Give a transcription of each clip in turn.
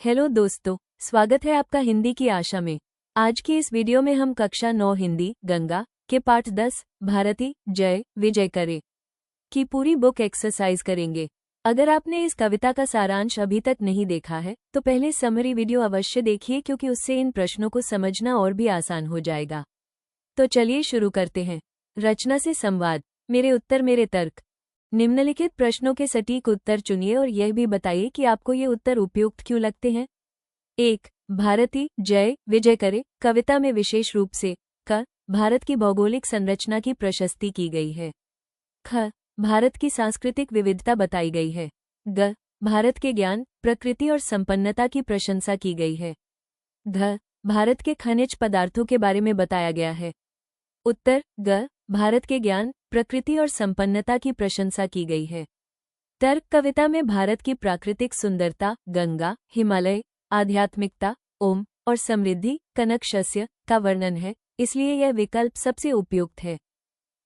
Hello दोस्तों, स्वागत है आपका हिंदी की आशा में। आज की इस वीडियो में हम कक्षा 9 हिंदी गंगा के पाठ 10 भारती जय विजय करे की पूरी बुक एक्सरसाइज करेंगे। अगर आपने इस कविता का सारांश अभी तक नहीं देखा है तो पहले समरी वीडियो अवश्य देखिए, क्योंकि उससे इन प्रश्नों को समझना और भी आसान हो जाएगा। तो चलिए शुरू करते हैं। रचना से संवाद, मेरे उत्तर मेरे तर्क। निम्नलिखित प्रश्नों के सटीक उत्तर चुनिए और यह भी बताइए कि आपको ये उत्तर उपयुक्त क्यों लगते हैं। 1. भारती जय विजय करे कविता में विशेष रूप से क. भारत की भौगोलिक संरचना की प्रशस्ति की गई है। ख. भारत की सांस्कृतिक विविधता बताई गई है। ग. भारत के ज्ञान, प्रकृति और संपन्नता की प्रशंसा की गई है। घ. भारत के खनिज पदार्थों के बारे में बताया गया है। उत्तर ग. भारत के ज्ञान, प्रकृति और संपन्नता की प्रशंसा की गई है। तर्क, कविता में भारत की प्राकृतिक सुंदरता, गंगा, हिमालय, आध्यात्मिकता, ओम और समृद्धि, कनक शस्य का वर्णन है, इसलिए यह विकल्प सबसे उपयुक्त है।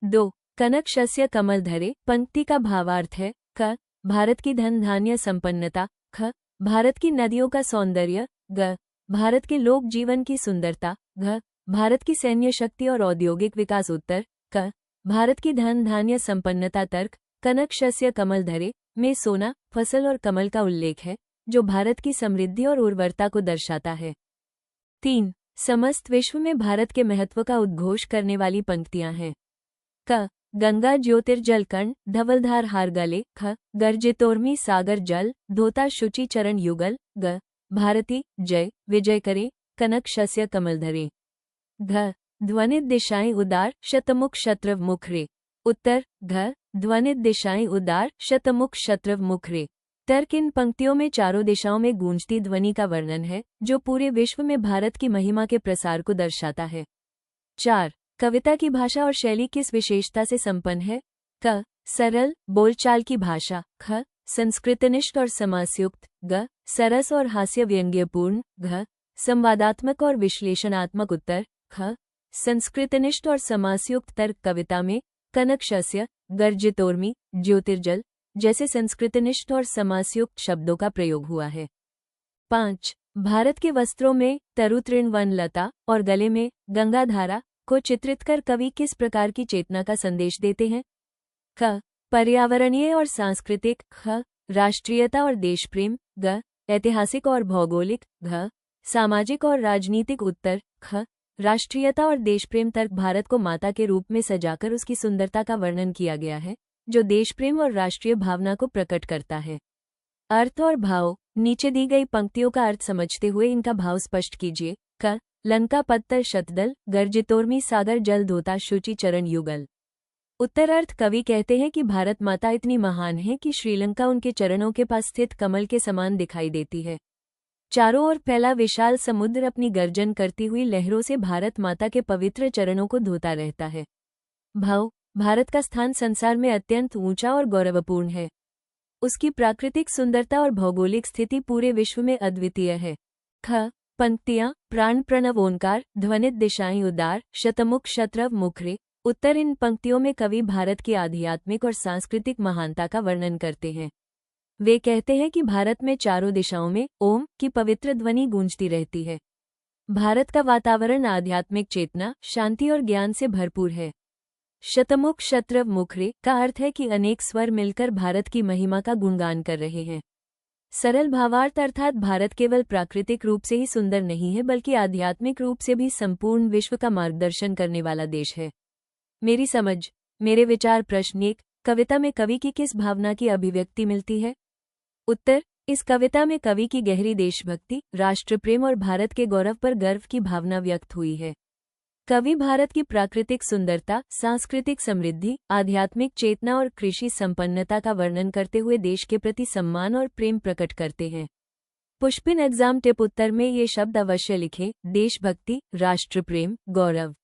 2. कनक शस्य कमल धरे पंक्ति का भावार्थ है। क. भारत की धन धान्य संपन्नता। ख. भारत की नदियों का सौंदर्य। ग. भारत के लोक जीवन की सुंदरता। घ. भारत की सैन्य शक्ति और औद्योगिक विकास। उत्तर क. भारत की धन धान्य संपन्नता। तर्क, कनक शस्य कमल धरे में सोना, फसल और कमल का उल्लेख है, जो भारत की समृद्धि और उर्वरता को दर्शाता है। 3. समस्त विश्व में भारत के महत्व का उद्घोष करने वाली पंक्तियां हैं। क. गंगा ज्योतिर्जल कण धवलधार हार गले। ख. गर्जितोर्मी सागर जल धोता शुचि चरण युगल। ग. भारती जय विजय करे कनक शस्य कमल धरे। घ. ध्वनित दिशाएं उदार शतमुख शत्रव मुखरे। उत्तर घ. ध्वनित दिशाएं उदार शतमुख शत्रव मुखरे। तर्क, इन पंक्तियों में चारों दिशाओं में गूंजती ध्वनि का वर्णन है, जो पूरे विश्व में भारत की महिमा के प्रसार को दर्शाता है। 4. कविता की भाषा और शैली किस विशेषता से संपन्न है। क. सरल बोलचाल की भाषा। ख. संस्कृतनिष्ठ और समासयुक्त। ग. सरस और हास्य व्यंग्यपूर्ण। घ. संवादात्मक और विश्लेषणात्मक। उत्तर ख. संस्कृतनिष्ठ और समासयुक्त। तर्क, कविता में कनक शस्य, गर्जितोर्मी, ज्योतिर्जल जैसे संस्कृतनिष्ठ और समासयुक्त शब्दों का प्रयोग हुआ है। 5. भारत के वस्त्रों में तरुतृण वन लता और गले में गंगाधारा को चित्रित कर कवि किस प्रकार की चेतना का संदेश देते हैं। क. पर्यावरणीय और सांस्कृतिक। ख. राष्ट्रीयता और देशप्रेम। ग. ऐतिहासिक और भौगोलिक। घ. सामाजिक और राजनीतिक। उत्तर ख. राष्ट्रीयता और देशप्रेम। तर्क, भारत को माता के रूप में सजाकर उसकी सुंदरता का वर्णन किया गया है, जो देशप्रेम और राष्ट्रीय भावना को प्रकट करता है। अर्थ और भाव, नीचे दी गई पंक्तियों का अर्थ समझते हुए इनका भाव स्पष्ट कीजिए। क. लंका पत्तर शतदल गर्जितोर्मी सागर जल धोता शुचि चरण युगल। उत्तर अर्थ, कवि कहते हैं कि भारत माता इतनी महान है कि श्रीलंका उनके चरणों के पास स्थित कमल के समान दिखाई देती है। चारों ओर फैला विशाल समुद्र अपनी गर्जन करती हुई लहरों से भारत माता के पवित्र चरणों को धोता रहता है। भाव, भारत का स्थान संसार में अत्यंत ऊंचा और गौरवपूर्ण है। उसकी प्राकृतिक सुंदरता और भौगोलिक स्थिति पूरे विश्व में अद्वितीय है। ख. पंक्तियां, प्राण प्रणव ओंकार ध्वनित दिशाएं उदार शतमुख शत्रव मुखरे। उत्तर, इन पंक्तियों में कवि भारत की आध्यात्मिक और सांस्कृतिक महानता का वर्णन करते हैं। वे कहते हैं कि भारत में चारों दिशाओं में ओम की पवित्र ध्वनि गूंजती रहती है। भारत का वातावरण आध्यात्मिक चेतना, शांति और ज्ञान से भरपूर है। शतमुख शत्रव मुखरे का अर्थ है कि अनेक स्वर मिलकर भारत की महिमा का गुणगान कर रहे हैं। सरल भावार्थ, अर्थात भारत केवल प्राकृतिक रूप से ही सुंदर नहीं है, बल्कि आध्यात्मिक रूप से भी संपूर्ण विश्व का मार्गदर्शन करने वाला देश है। मेरी समझ, मेरे विचार। प्रश्न 1. कविता में कवि की किस भावना की अभिव्यक्ति मिलती है। उत्तर, इस कविता में कवि की गहरी देशभक्ति, राष्ट्रप्रेम और भारत के गौरव पर गर्व की भावना व्यक्त हुई है। कवि भारत की प्राकृतिक सुंदरता, सांस्कृतिक समृद्धि, आध्यात्मिक चेतना और कृषि संपन्नता का वर्णन करते हुए देश के प्रति सम्मान और प्रेम प्रकट करते हैं। पुष्पिन एग्जाम टिप, उत्तर में ये शब्द अवश्य लिखें: देशभक्ति, राष्ट्रप्रेम, गौरव।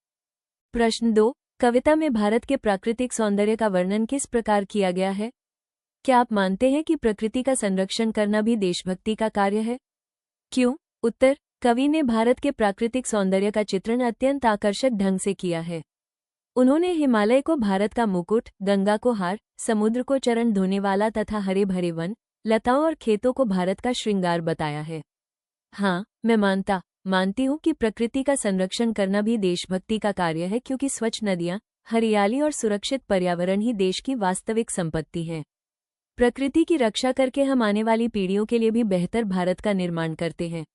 प्रश्न 2. कविता में भारत के प्राकृतिक सौंदर्य का वर्णन किस प्रकार किया गया है। क्या आप मानते हैं कि प्रकृति का संरक्षण करना भी देशभक्ति का कार्य है। क्यों। उत्तर, कवि ने भारत के प्राकृतिक सौंदर्य का चित्रण अत्यंत आकर्षक ढंग से किया है। उन्होंने हिमालय को भारत का मुकुट, गंगा को हार, समुद्र को चरण धोने वाला तथा हरे भरे वन, लताओं और खेतों को भारत का श्रृंगार बताया है। हाँ, मैं मानती हूँ कि प्रकृति का संरक्षण करना भी देशभक्ति का कार्य है, क्योंकि स्वच्छ नदियाँ, हरियाली और सुरक्षित पर्यावरण ही देश की वास्तविक संपत्ति है। प्रकृति की रक्षा करके हम आने वाली पीढ़ियों के लिए भी बेहतर भारत का निर्माण करते हैं।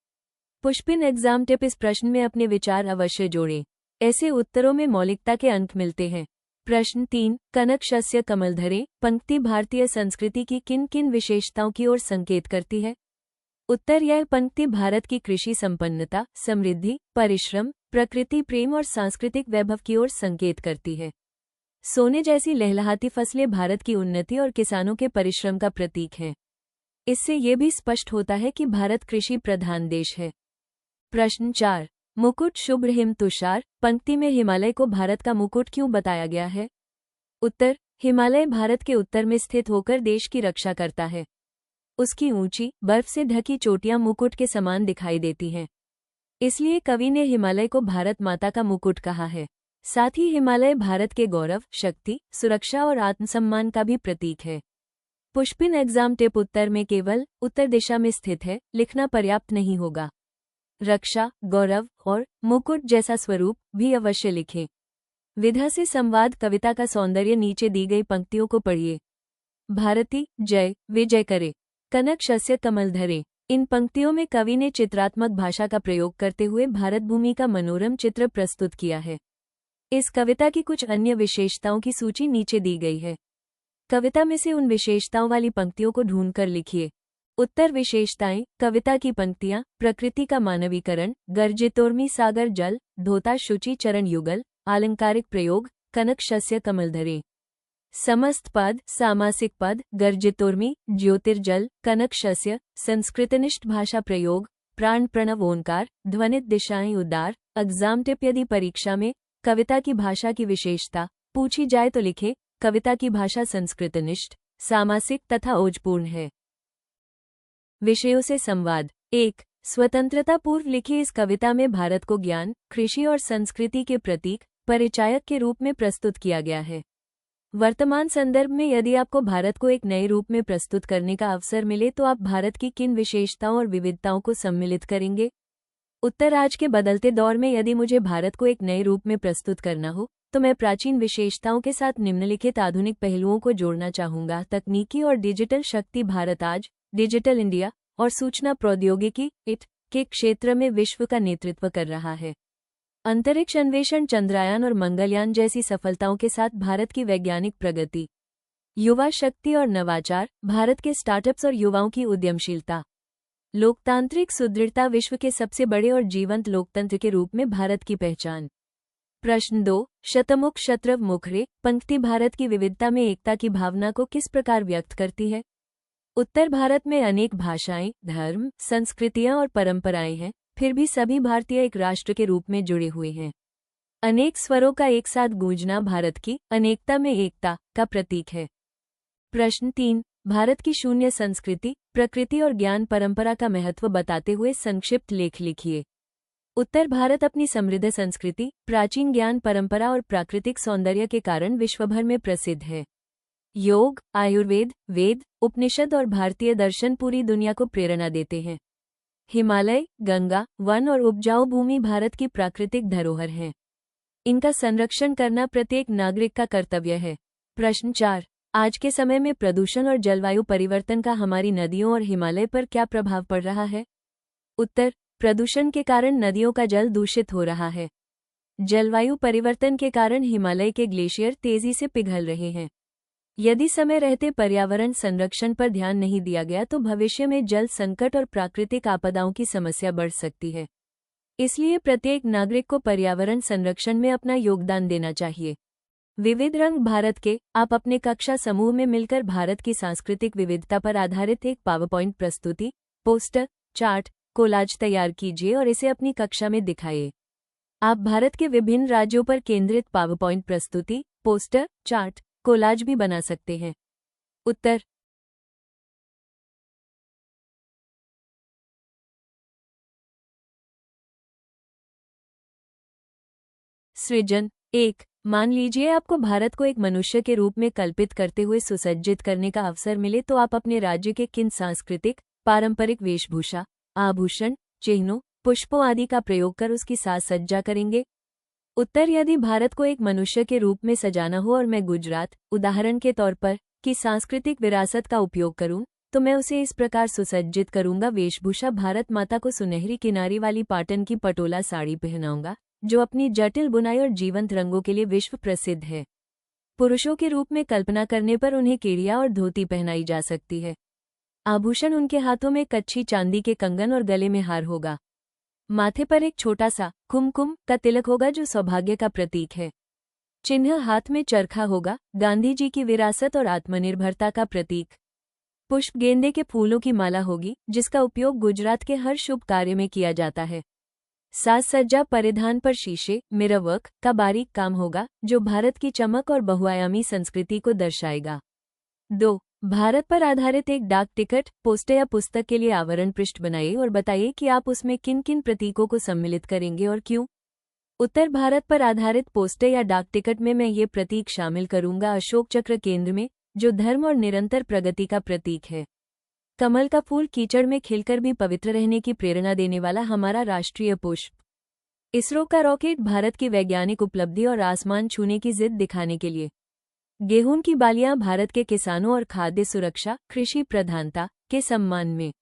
पुष्पिन एग्जाम टिप: इस प्रश्न में अपने विचार अवश्य जोड़ें। ऐसे उत्तरों में मौलिकता के अंक मिलते हैं। प्रश्न 3, कनक शस्य कमल धरे पंक्ति भारतीय संस्कृति की किन किन विशेषताओं की ओर संकेत करती है? उत्तर: यह पंक्ति भारत की कृषि संपन्नता, समृद्धि, परिश्रम, प्रकृति प्रेम और सांस्कृतिक वैभव की ओर संकेत करती है। सोने जैसी लहलहाती फसलें भारत की उन्नति और किसानों के परिश्रम का प्रतीक हैं। इससे ये भी स्पष्ट होता है कि भारत कृषि प्रधान देश है। प्रश्न 4, मुकुट शुभ्र हिम तुषार पंक्ति में हिमालय को भारत का मुकुट क्यों बताया गया है? उत्तर: हिमालय भारत के उत्तर में स्थित होकर देश की रक्षा करता है। उसकी ऊंची, बर्फ से ढकी चोटियां मुकुट के समान दिखाई देती हैं। इसलिए कवि ने हिमालय को भारत माता का मुकुट कहा है। साथ ही हिमालय भारत के गौरव, शक्ति, सुरक्षा और आत्मसम्मान का भी प्रतीक है। पुष्पिन एग्जाम टिप: उत्तर में केवल उत्तर दिशा में स्थित है लिखना पर्याप्त नहीं होगा। रक्षा, गौरव और मुकुट जैसा स्वरूप भी अवश्य लिखें। विधा से संवाद कविता का सौंदर्य नीचे दी गई पंक्तियों को पढ़िए। भारती जय विजय करे, कनक शस्य कमल धरे। इन पंक्तियों में कवि ने चित्रात्मक भाषा का प्रयोग करते हुए भारत भूमि का मनोरम चित्र प्रस्तुत किया है। इस कविता की कुछ अन्य विशेषताओं की सूची नीचे दी गई है। कविता में से उन विशेषताओं वाली पंक्तियों को ढूंढकर लिखिए। उत्तर विशेषताएं: कविता की पंक्तियां, प्रकृति का मानवीकरण, गर्जितोर्मी सागर जल, धोता शुचि चरण युगल, आलंकारिक प्रयोग, कनक शस्य कमल धरे। समस्त पद, सामासिक पद, गर्जितोर्मी, ज्योतिर्जल, कनक शस्य, संस्कृतनिष्ठ भाषा प्रयोग, प्राण प्रणव ओंकार, ध्वनित दिशाएं उदार। एग्जाम टिप: यदि परीक्षा में कविता की भाषा की विशेषता पूछी जाए तो लिखे, कविता की भाषा संस्कृतनिष्ठ, सामासिक तथा ओजपूर्ण है। विषयों से संवाद: 1, स्वतंत्रता पूर्व लिखी इस कविता में भारत को ज्ञान, कृषि और संस्कृति के प्रतीक, परिचायक के रूप में प्रस्तुत किया गया है। वर्तमान संदर्भ में यदि आपको भारत को एक नए रूप में प्रस्तुत करने का अवसर मिले तो आप भारत की किन विशेषताओं और विविधताओं को सम्मिलित करेंगे? उत्तर: आज के बदलते दौर में यदि मुझे भारत को एक नए रूप में प्रस्तुत करना हो तो मैं प्राचीन विशेषताओं के साथ निम्नलिखित आधुनिक पहलुओं को जोड़ना चाहूंगा। तकनीकी और डिजिटल शक्ति: भारत आज डिजिटल इंडिया और सूचना प्रौद्योगिकी (IT) के क्षेत्र में विश्व का नेतृत्व कर रहा है। अंतरिक्ष अन्वेषण, चंद्रयान और मंगलयान जैसी सफलताओं के साथ भारत की वैज्ञानिक प्रगति। युवा शक्ति और नवाचार: भारत के स्टार्टअप्स और युवाओं की उद्यमशीलता। लोकतांत्रिक सुदृढ़ता: विश्व के सबसे बड़े और जीवंत लोकतंत्र के रूप में भारत की पहचान। प्रश्न 2, शतमुख शत्रव मुखरे पंक्ति भारत की विविधता में एकता की भावना को किस प्रकार व्यक्त करती है? उत्तर: भारत में अनेक भाषाएं, धर्म, संस्कृतियां और परंपराएं हैं, फिर भी सभी भारतीय एक राष्ट्र के रूप में जुड़े हुए हैं। अनेक स्वरों का एक साथ गूंजना भारत की अनेकता में एकता का प्रतीक है। प्रश्न 3, भारत की शून्य संस्कृति, प्रकृति और ज्ञान परंपरा का महत्व बताते हुए संक्षिप्त लेख लिखिए। उत्तर: भारत अपनी समृद्ध संस्कृति, प्राचीन ज्ञान परंपरा और प्राकृतिक सौंदर्य के कारण विश्वभर में प्रसिद्ध है। योग, आयुर्वेद, वेद, उपनिषद और भारतीय दर्शन पूरी दुनिया को प्रेरणा देते हैं। हिमालय, गंगा, वन और उपजाऊ भूमि भारत की प्राकृतिक धरोहर हैं। इनका संरक्षण करना प्रत्येक नागरिक का कर्तव्य है। प्रश्न 4, आज के समय में प्रदूषण और जलवायु परिवर्तन का हमारी नदियों और हिमालय पर क्या प्रभाव पड़ रहा है? उत्तर: प्रदूषण के कारण नदियों का जल दूषित हो रहा है। जलवायु परिवर्तन के कारण हिमालय के ग्लेशियर तेजी से पिघल रहे हैं। यदि समय रहते पर्यावरण संरक्षण पर ध्यान नहीं दिया गया तो भविष्य में जल संकट और प्राकृतिक आपदाओं की समस्या बढ़ सकती है। इसलिए प्रत्येक नागरिक को पर्यावरण संरक्षण में अपना योगदान देना चाहिए। विविध रंग भारत के, आप अपने कक्षा समूह में मिलकर भारत की सांस्कृतिक विविधता पर आधारित एक पावरपॉइंट प्रस्तुति, पोस्टर, चार्ट, कोलाज तैयार कीजिए और इसे अपनी कक्षा में दिखाइए। आप भारत के विभिन्न राज्यों पर केंद्रित पावरपॉइंट प्रस्तुति, पोस्टर, चार्ट, कोलाज भी बना सकते हैं। उत्तर: सृजन 1, मान लीजिए आपको भारत को एक मनुष्य के रूप में कल्पित करते हुए सुसज्जित करने का अवसर मिले तो आप अपने राज्य के किन सांस्कृतिक, पारंपरिक वेशभूषा, आभूषण, चिन्हों, पुष्पों आदि का प्रयोग कर उसकी साज सज्जा करेंगे? उत्तर, यदि भारत को एक मनुष्य के रूप में सजाना हो और मैं गुजरात, उदाहरण के तौर पर, की सांस्कृतिक विरासत का उपयोग करूं, तो मैं उसे इस प्रकार सुसज्जित करूंगा। वेशभूषा, भारत माता को सुनहरी किनारी वाली पाटन की पटोला साड़ी पहनाऊंगा, जो अपनी जटिल बुनाई और जीवंत रंगों के लिए विश्व प्रसिद्ध है। पुरुषों के रूप में कल्पना करने पर उन्हें केड़िया और धोती पहनाई जा सकती है। आभूषण, उनके हाथों में कच्ची चांदी के कंगन और गले में हार होगा। माथे पर एक छोटा सा कुमकुम का तिलक होगा, जो सौभाग्य का प्रतीक है। चिन्ह, हाथ में चरखा होगा, गांधी जी की विरासत और आत्मनिर्भरता का प्रतीक। पुष्प, गेंदे के फूलों की माला होगी, जिसका उपयोग गुजरात के हर शुभ कार्य में किया जाता है। साज सज्जा, परिधान पर शीशे, मिरर वर्क का बारीक काम होगा, जो भारत की चमक और बहुआयामी संस्कृति को दर्शाएगा। 2. भारत पर आधारित एक डाक टिकट, पोस्टर या पुस्तक के लिए आवरण पृष्ठ बनाइए और बताइए कि आप उसमें किन किन प्रतीकों को सम्मिलित करेंगे और क्यों। उत्तर, भारत पर आधारित पोस्टर या डाक टिकट में मैं ये प्रतीक शामिल करूंगा। अशोक चक्र केंद्र में, जो धर्म और निरंतर प्रगति का प्रतीक है। कमल का फूल, कीचड़ में खिलकर भी पवित्र रहने की प्रेरणा देने वाला हमारा राष्ट्रीय पुष्प। इसरो का रॉकेट, भारत की वैज्ञानिक उपलब्धि और आसमान छूने की जिद दिखाने के लिए। गेहूं की बालियां, भारत के किसानों और खाद्य सुरक्षा, कृषि प्रधानता के सम्मान में।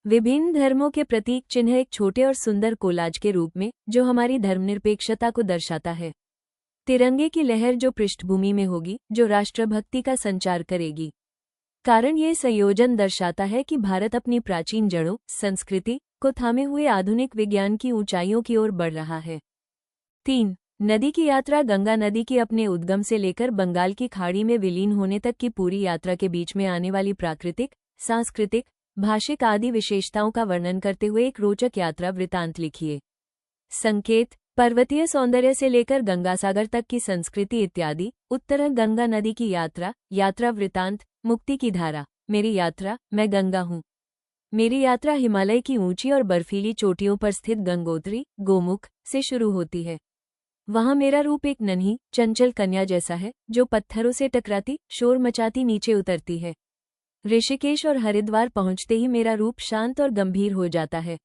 विभिन्न धर्मों के प्रतीक चिन्ह, एक छोटे और सुंदर कोलाज के रूप में, जो हमारी धर्मनिरपेक्षता को दर्शाता है। तिरंगे की लहर, जो पृष्ठभूमि में होगी, जो राष्ट्रभक्ति का संचार करेगी। कारण, ये संयोजन दर्शाता है कि भारत अपनी प्राचीन जड़ों, संस्कृति को थामे हुए आधुनिक विज्ञान की ऊंचाइयों की ओर बढ़ रहा है। 3. नदी की यात्रा, गंगा नदी की अपने उद्गम से लेकर बंगाल की खाड़ी में विलीन होने तक की पूरी यात्रा के बीच में आने वाली प्राकृतिक, सांस्कृतिक, भाषिक आदि विशेषताओं का वर्णन करते हुए एक रोचक यात्रा वृतांत लिखिए। संकेत, पर्वतीय सौंदर्य से लेकर गंगासागर तक की संस्कृति इत्यादि। उत्तर, गंगा नदी की यात्रा, यात्रा वृतांत, मुक्ति की धारा। मेरी यात्रा, मैं गंगा हूँ। मेरी यात्रा हिमालय की ऊंची और बर्फीली चोटियों पर स्थित गंगोत्री, गोमुख से शुरू होती है। वहां मेरा रूप एक नन्ही, चंचल कन्या जैसा है, जो पत्थरों से टकराती, शोर मचाती नीचे उतरती है। ऋषिकेश और हरिद्वार पहुंचते ही मेरा रूप शांत और गंभीर हो जाता है।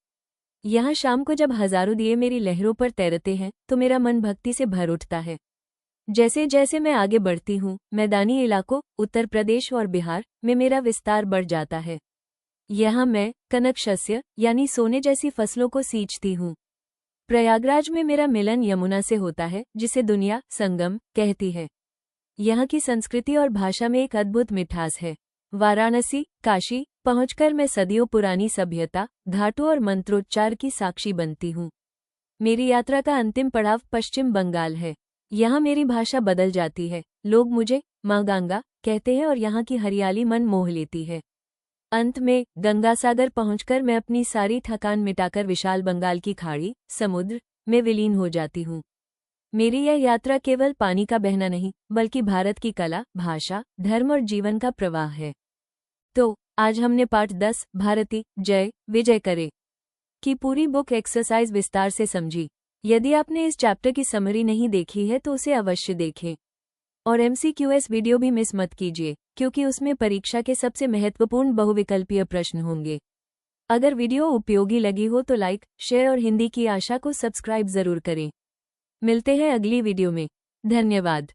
यहाँ शाम को जब हजारों दिए मेरी लहरों पर तैरते हैं, तो मेरा मन भक्ति से भर उठता है। जैसे जैसे मैं आगे बढ़ती हूँ, मैदानी इलाकों, उत्तर प्रदेश और बिहार में मेरा विस्तार बढ़ जाता है। यहाँ मैं कनक शस्य यानी सोने जैसी फसलों को सींचती हूँ। प्रयागराज में मेरा मिलन यमुना से होता है, जिसे दुनिया संगम कहती है। यहाँ की संस्कृति और भाषा में एक अद्भुत मिठास है। वाराणसी, काशी पहुंचकर मैं सदियों पुरानी सभ्यता, घाटों और मंत्रोच्चार की साक्षी बनती हूँ। मेरी यात्रा का अंतिम पड़ाव पश्चिम बंगाल है। यहाँ मेरी भाषा बदल जाती है। लोग मुझे माँ गंगा कहते हैं और यहाँ की हरियाली मन मोह लेती है। अंत में गंगासागर पहुंचकर मैं अपनी सारी थकान मिटाकर विशाल बंगाल की खाड़ी, समुद्र में विलीन हो जाती हूँ। मेरी यह यात्रा केवल पानी का बहना नहीं, बल्कि भारत की कला, भाषा, धर्म और जीवन का प्रवाह है। तो आज हमने पाठ 10, भारती जय विजय करे की पूरी बुक एक्सरसाइज विस्तार से समझी। यदि आपने इस चैप्टर की समरी नहीं देखी है तो उसे अवश्य देखें और MCQS वीडियो भी मिस मत कीजिए, क्योंकि उसमें परीक्षा के सबसे महत्वपूर्ण बहुविकल्पीय प्रश्न होंगे। अगर वीडियो उपयोगी लगी हो तो लाइक, शेयर और हिंदी की आशा को सब्सक्राइब जरूर करें। मिलते हैं अगली वीडियो में। धन्यवाद।